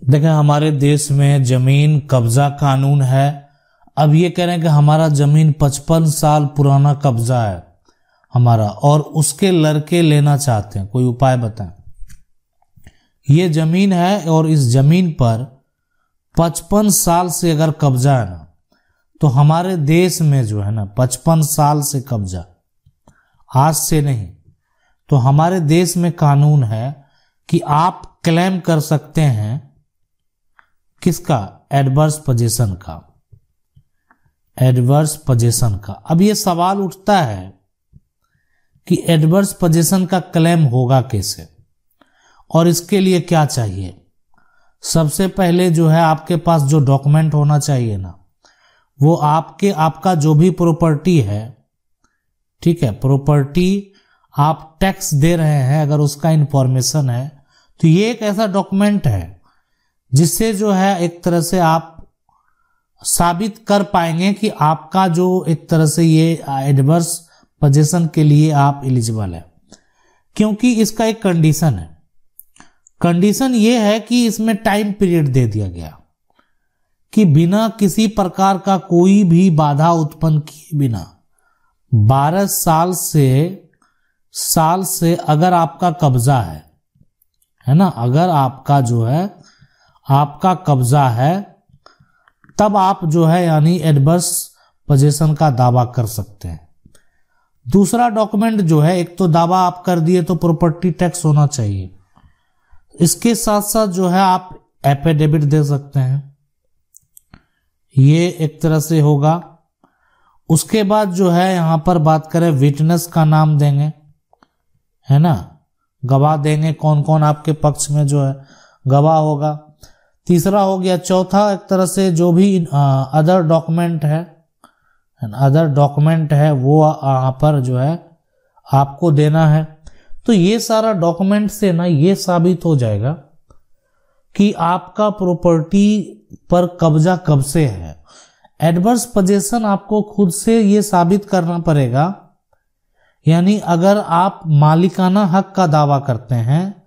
देखें, हमारे देश में जमीन कब्जा कानून है। अब ये कह रहे हैं कि हमारा जमीन 55 साल पुराना कब्जा है हमारा, और उसके लड़के लेना चाहते हैं। कोई उपाय बताएं। ये जमीन है और इस जमीन पर 55 साल से अगर कब्जा है ना, तो हमारे देश में जो है ना 55 साल से कब्जा, आज से नहीं, तो हमारे देश में कानून है कि आप क्लेम कर सकते हैं किसका? एडवर्स पोजीशन का। एडवर्स पोजीशन का। अब ये सवाल उठता है कि एडवर्स पोजीशन का क्लेम होगा कैसे और इसके लिए क्या चाहिए। सबसे पहले जो है आपके पास जो डॉक्यूमेंट होना चाहिए ना, वो आपका जो भी प्रॉपर्टी है, ठीक है, प्रॉपर्टी आप टैक्स दे रहे हैं, अगर उसका इंफॉर्मेशन है तो ये एक ऐसा डॉक्यूमेंट है जिससे जो है एक तरह से आप साबित कर पाएंगे कि आपका जो एक तरह से ये एडवर्स पोजीशन के लिए आप एलिजिबल है। क्योंकि इसका एक कंडीशन है। कंडीशन ये है कि इसमें टाइम पीरियड दे दिया गया कि बिना किसी प्रकार का कोई भी बाधा उत्पन्न किए बिना 12 साल से अगर आपका कब्जा है ना, अगर आपका जो है आपका कब्जा है, तब आप जो है यानी एडवर्स पोजीशन का दावा कर सकते हैं। दूसरा डॉक्यूमेंट जो है, एक तो दावा आप कर दिए तो प्रॉपर्टी टैक्स होना चाहिए, इसके साथ साथ जो है आप एफिडेविट दे सकते हैं, ये एक तरह से होगा। उसके बाद जो है यहां पर बात करें, विटनेस का नाम देंगे, है ना, गवाह देंगे, कौन कौन आपके पक्ष में जो है गवाह होगा। तीसरा हो गया। चौथा एक तरह से जो भी अदर डॉक्यूमेंट है वो यहाँ पर जो है आपको देना है। तो ये सारा डॉक्यूमेंट से ना ये साबित हो जाएगा कि आपका प्रॉपर्टी पर कब्जा कब से है। एडवर्स पोजीशन आपको खुद से ये साबित करना पड़ेगा, यानी अगर आप मालिकाना हक का दावा करते हैं,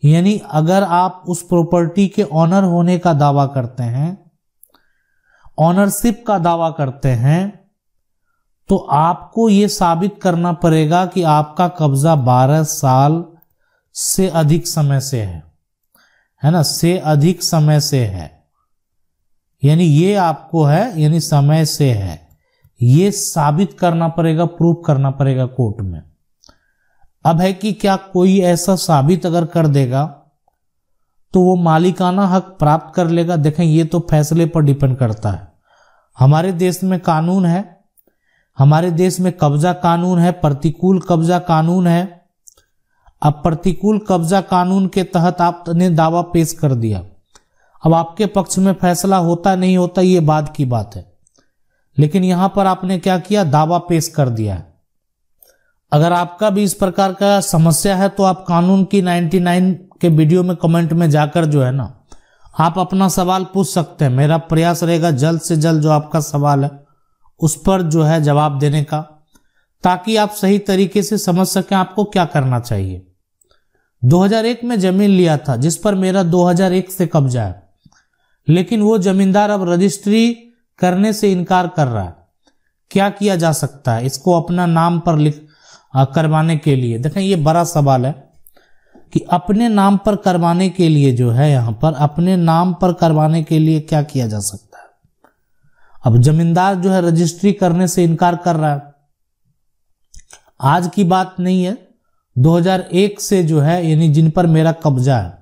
यानी अगर आप उस प्रॉपर्टी के ऑनर होने का दावा करते हैं, ऑनरशिप का दावा करते हैं, तो आपको यह साबित करना पड़ेगा कि आपका कब्जा 12 साल से अधिक समय से है ना, से अधिक समय से है, यानी ये आपको है, यानी समय से है, ये साबित करना पड़ेगा, प्रूफ करना पड़ेगा कोर्ट में। अब है कि क्या कोई ऐसा साबित अगर कर देगा तो वो मालिकाना हक प्राप्त कर लेगा। देखें, ये तो फैसले पर डिपेंड करता है। हमारे देश में कानून है, हमारे देश में कब्जा कानून है, प्रतिकूल कब्जा कानून है। अब प्रतिकूल कब्जा कानून के तहत आपने दावा पेश कर दिया, अब आपके पक्ष में फैसला होता नहीं होता ये बाद की बात है, लेकिन यहां पर आपने क्या किया, दावा पेश कर दिया है। अगर आपका भी इस प्रकार का समस्या है तो आप कानून की 99 के वीडियो में कमेंट में जाकर जो है ना आप अपना सवाल पूछ सकते हैं। मेरा प्रयास रहेगा जल्द से जल्द जो आपका सवाल है उस पर जो है जवाब देने का, ताकि आप सही तरीके से समझ सकें आपको क्या करना चाहिए। 2001 में जमीन लिया था जिस पर मेरा 2001 से कब्जा है, लेकिन वो जमींदार अब रजिस्ट्री करने से इनकार कर रहा है। क्या किया जा सकता है इसको अपना नाम पर करवाने के लिए? देखें, ये बड़ा सवाल है कि अपने नाम पर करवाने के लिए जो है, यहां पर अपने नाम पर करवाने के लिए क्या किया जा सकता है। अब जमींदार जो है रजिस्ट्री करने से इनकार कर रहा है, आज की बात नहीं है, 2001 से जो है, यानी जिन पर मेरा कब्जा है।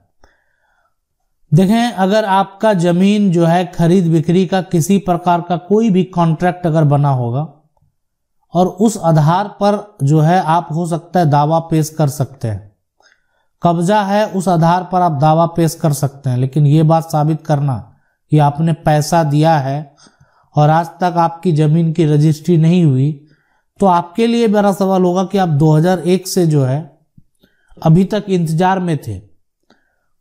देखें, अगर आपका जमीन जो है खरीद बिक्री का किसी प्रकार का कोई भी कॉन्ट्रैक्ट अगर बना होगा और उस आधार पर जो है आप हो सकता है दावा पेश कर सकते हैं, कब्जा है उस आधार पर आप दावा पेश कर सकते हैं, लेकिन ये बात साबित करना कि आपने पैसा दिया है और आज तक आपकी जमीन की रजिस्ट्री नहीं हुई, तो आपके लिए बड़ा सवाल होगा कि आप 2001 से जो है अभी तक इंतजार में थे।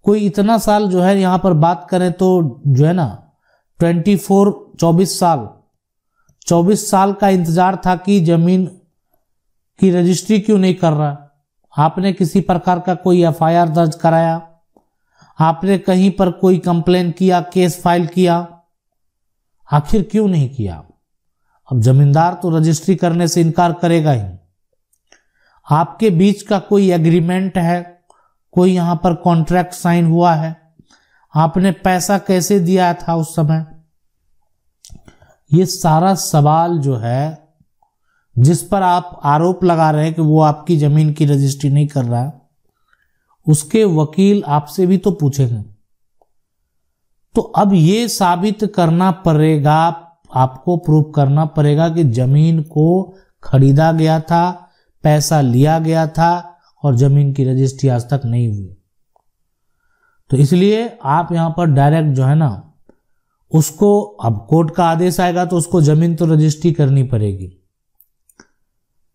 कोई इतना साल जो है यहां पर बात करें तो जो है ना 24 साल का इंतजार था कि जमीन की रजिस्ट्री क्यों नहीं कर रहा। आपने किसी प्रकार का कोई एफआईआर दर्ज कराया, आपने कहीं पर कोई कंप्लेन किया, केस फाइल किया, आखिर क्यों नहीं किया? अब जमींदार तो रजिस्ट्री करने से इनकार करेगा ही। आपके बीच का कोई एग्रीमेंट है, कोई यहां पर कॉन्ट्रैक्ट साइन हुआ है, आपने पैसा कैसे दिया था उस समय? ये सारा सवाल जो है, जिस पर आप आरोप लगा रहे हैं कि वो आपकी जमीन की रजिस्ट्री नहीं कर रहा है, उसके वकील आपसे भी तो पूछेंगे। तो अब ये साबित करना पड़ेगा, आपको प्रूव करना पड़ेगा कि जमीन को खरीदा गया था, पैसा लिया गया था और जमीन की रजिस्ट्री आज तक नहीं हुई। तो इसलिए आप यहां पर डायरेक्ट जो है ना, उसको, अब कोर्ट का आदेश आएगा तो उसको जमीन तो रजिस्ट्री करनी पड़ेगी,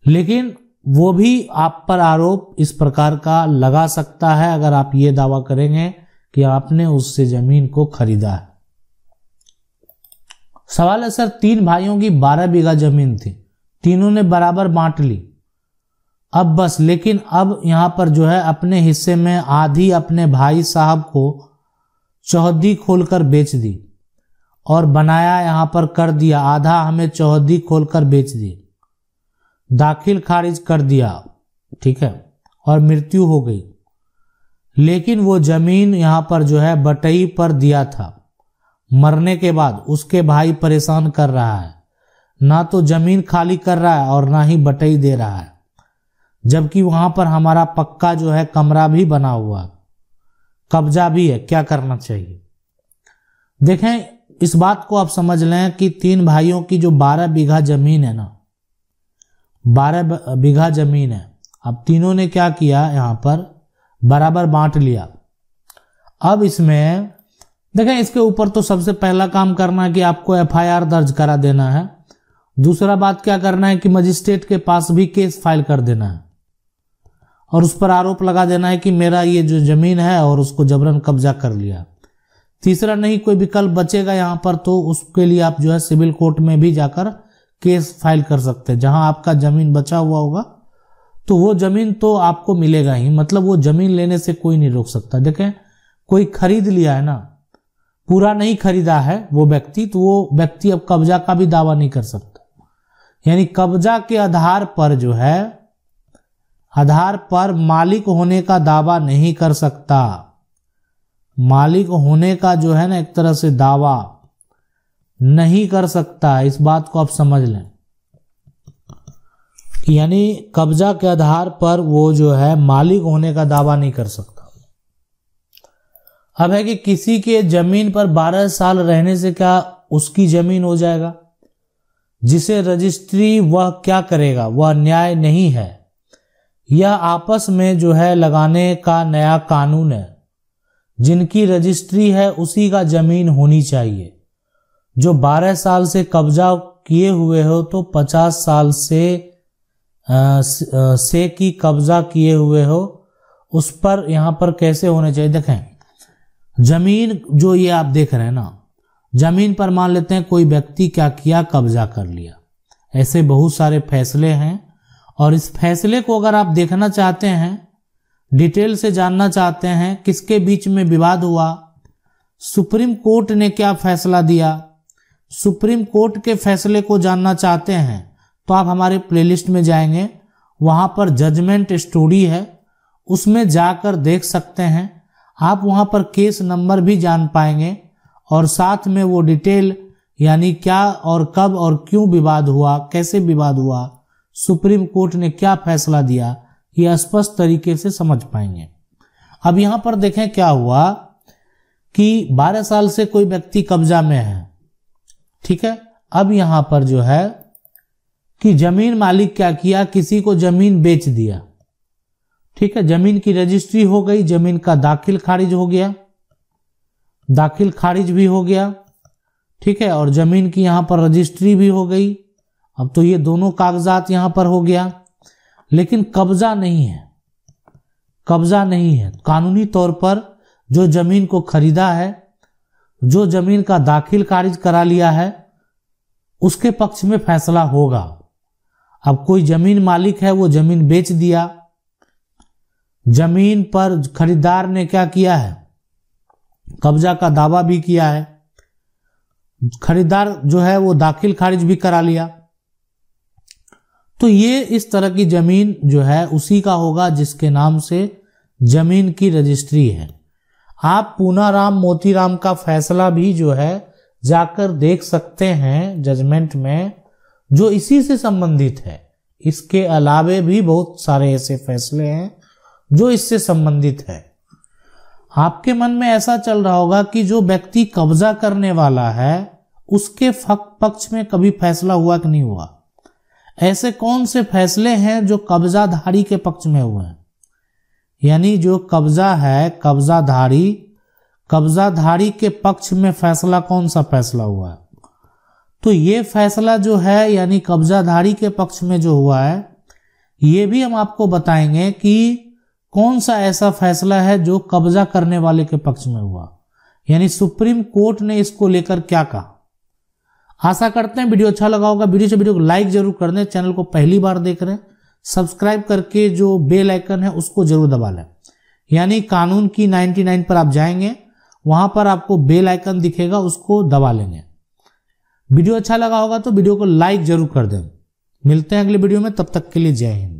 लेकिन वो भी आप पर आरोप इस प्रकार का लगा सकता है अगर आप ये दावा करेंगे कि आपने उससे जमीन को खरीदा है। सवाल है सर, 3 भाइयों की 12 बीघा जमीन थी, तीनों ने बराबर बांट ली, अब बस, लेकिन अब यहां पर जो है अपने हिस्से में आधी अपने भाई साहब को चौहद्दी खोलकर बेच दी और बनाया यहां पर कर दिया, आधा हमें चौहद्दी खोलकर बेच दी, दाखिल खारिज कर दिया, ठीक है, और मृत्यु हो गई। लेकिन वो जमीन यहां पर जो है बटई पर दिया था, मरने के बाद उसके भाई परेशान कर रहा है, ना तो जमीन खाली कर रहा है और ना ही बटई दे रहा है, जबकि वहां पर हमारा पक्का जो है कमरा भी बना हुआ, कब्जा भी है। क्या करना चाहिए? देखें, इस बात को आप समझ लें कि 3 भाइयों की जो 12 बीघा जमीन है ना, 12 बीघा जमीन है, अब तीनों ने क्या किया, यहां पर बराबर बांट लिया। अब इसमें देखें, इसके ऊपर तो सबसे पहला काम करना है कि आपको एफआईआर दर्ज करा देना है। दूसरा बात क्या करना है कि मजिस्ट्रेट के पास भी केस फाइल कर देना है और उस पर आरोप लगा देना है कि मेरा ये जो जमीन है और उसको जबरन कब्जा कर लिया। तीसरा नहीं कोई विकल्प बचेगा यहां पर, तो उसके लिए आप जो है सिविल कोर्ट में भी जाकर केस फाइल कर सकते हैं। जहां आपका जमीन बचा हुआ होगा तो वो जमीन तो आपको मिलेगा ही, मतलब वो जमीन लेने से कोई नहीं रोक सकता। देखें, कोई खरीद लिया है ना, पूरा नहीं खरीदा है वो व्यक्ति, तो वो व्यक्ति अब कब्जा का भी दावा नहीं कर सकता। यानी कब्जा के आधार पर जो है, आधार पर मालिक होने का दावा नहीं कर सकता। मालिक होने का जो है ना एक तरह से दावा नहीं कर सकता, इस बात को आप समझ लें कि यानी कब्जा के आधार पर वो जो है मालिक होने का दावा नहीं कर सकता। अब है कि किसी के जमीन पर 12 साल रहने से क्या उसकी जमीन हो जाएगा? जिसे रजिस्ट्री वह क्या करेगा, वह न्याय नहीं है। यह आपस में जो है लगाने का नया कानून है। जिनकी रजिस्ट्री है उसी का जमीन होनी चाहिए। जो 12 साल से कब्जा किए हुए हो तो 50 साल से की कब्जा किए हुए हो, उस पर यहां पर कैसे होने चाहिए? देखें, जमीन जो ये आप देख रहे हैं ना, जमीन पर मान लेते हैं कोई व्यक्ति क्या किया, कब्जा कर लिया। ऐसे बहुत सारे फैसले हैं और इस फैसले को अगर आप देखना चाहते हैं, डिटेल से जानना चाहते हैं किसके बीच में विवाद हुआ, सुप्रीम कोर्ट ने क्या फैसला दिया, सुप्रीम कोर्ट के फैसले को जानना चाहते हैं तो आप हमारे प्लेलिस्ट में जाएंगे, वहां पर जजमेंट स्टोरी है, उसमें जाकर देख सकते हैं। आप वहां पर केस नंबर भी जान पाएंगे और साथ में वो डिटेल यानी क्या और कब और क्यों विवाद हुआ, कैसे विवाद हुआ, सुप्रीम कोर्ट ने क्या फैसला दिया, ये स्पष्ट तरीके से समझ पाएंगे। अब यहां पर देखें क्या हुआ कि 12 साल से कोई व्यक्ति कब्जा में है, ठीक है। अब यहां पर जो है कि जमीन मालिक क्या किया, किसी को जमीन बेच दिया, ठीक है। जमीन की रजिस्ट्री हो गई, जमीन का दाखिल खारिज हो गया, दाखिल खारिज भी हो गया, ठीक है, और जमीन की यहां पर रजिस्ट्री भी हो गई। अब तो ये दोनों कागजात यहां पर हो गया, लेकिन कब्जा नहीं है, कब्जा नहीं है। कानूनी तौर पर जो जमीन को खरीदा है, जो जमीन का दाखिल खारिज करा लिया है, उसके पक्ष में फैसला होगा। अब कोई जमीन मालिक है, वो जमीन बेच दिया, जमीन पर खरीदार ने क्या किया है, कब्जा का दावा भी किया है, खरीदार जो है वो दाखिल खारिज भी करा लिया। तो ये इस तरह की जमीन जो है उसी का होगा जिसके नाम से जमीन की रजिस्ट्री है। आप पूनाराम मोतीराम का फैसला भी जो है जाकर देख सकते हैं जजमेंट में, जो इसी से संबंधित है। इसके अलावे भी बहुत सारे ऐसे फैसले हैं जो इससे संबंधित है। आपके मन में ऐसा चल रहा होगा कि जो व्यक्ति कब्जा करने वाला है उसके पक्ष में कभी फैसला हुआ कि नहीं हुआ। ऐसे कौन से फैसले हैं जो कब्जाधारी के पक्ष में हुए हैं, यानी जो कब्जा है कब्जाधारी के पक्ष में फैसला कौन सा फैसला हुआ है। तो ये फैसला जो है यानी कब्जाधारी के पक्ष में जो हुआ है, ये भी हम आपको बताएंगे कि कौन सा ऐसा फैसला है जो कब्जा करने वाले के पक्ष में हुआ, यानी सुप्रीम कोर्ट ने इसको लेकर क्या कहा। आशा करते हैं वीडियो अच्छा लगा होगा। वीडियो को लाइक जरूर कर दें। चैनल को पहली बार देख रहे हैं, सब्सक्राइब करके जो बेल आइकन है उसको जरूर दबा लें। यानी कानून की 99 पर आप जाएंगे, वहां पर आपको बेल आइकन दिखेगा, उसको दबा लेंगे। वीडियो अच्छा लगा होगा तो वीडियो को लाइक जरूर कर दें। मिलते हैं अगले वीडियो में, तब तक के लिए जय हिंद।